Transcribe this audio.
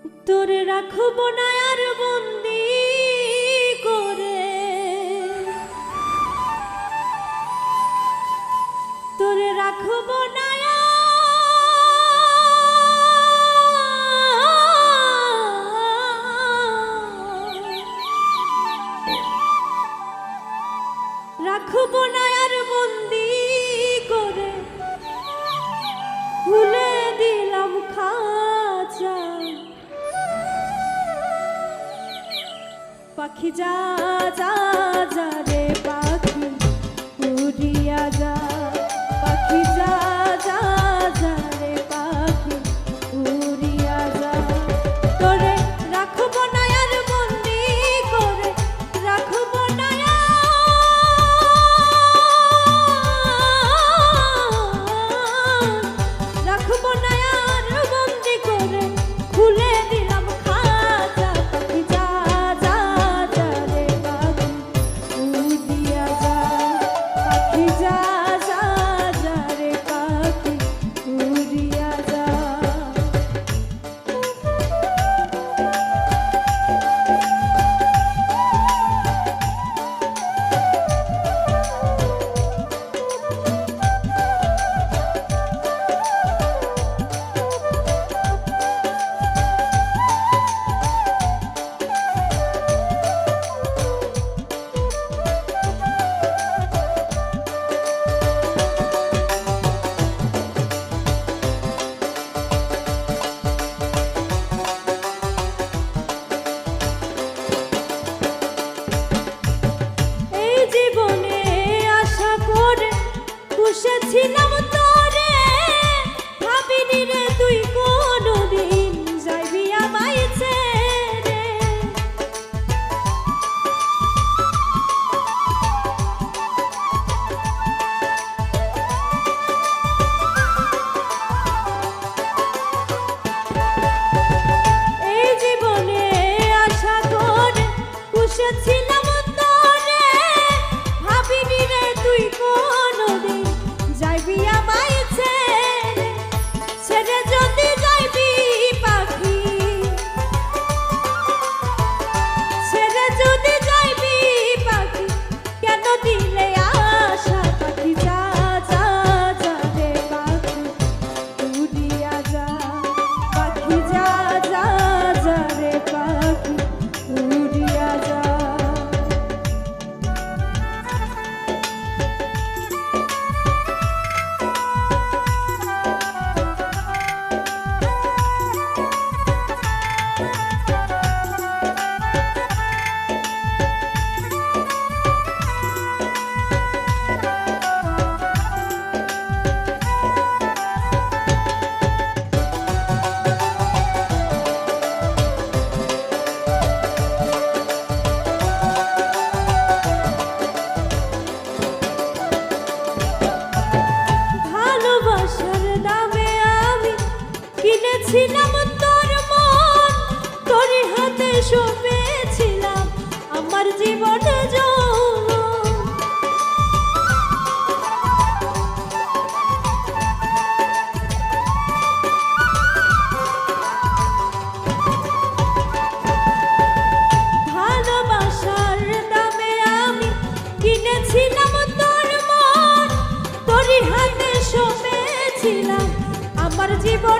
তোরে রাখব না আর বন্দি করে, তোরে রাখব না রাখব না আর বন্দি করে, খুলে দিলাম খাঁচা। পাখি যা যা যা রে পাখি উড়িয়া যা, পাখি যা যা যা রে পাখি উড়িয়া যা। তোরে রাখব না আর বন্দি করে, রাখব না রাখব না আর বন্দি করে, খুলে দিলাম খাঁচা। পাখি যা যা যা রে পাখি উড়িয়া যা, পাখি যা যা যা রে পাখি উড়িয়া যা। বসেছিলাম তোরে, ভাবিনি রে তুই কোনদিন যাইবি আমায় ছেড়ে। এই জীবনে আশা করে বসেছিলাম তোরে, ভাবিনি রে তুই কোনদিন যাইবি আমায় ছেড়ে। ছেড়ে যদি যাইবি পাখি, ছেড়ে যদি যাইবি পাখি, কেন দিলে আশা। পাখি যা যা যা রে পাখি উড়িয়া যা, পাখি যা যা যা রে পাখি উড়িয়া যা। কিনেছিলাম তোর মন, তোর হাতে সঁপেছিলাম আমার জীবন যৌবন। ভালোবাসার দামে আমি কিনেছিলাম তোর মন, তোর হাতে সঁপেছিলাম আমার জীবন।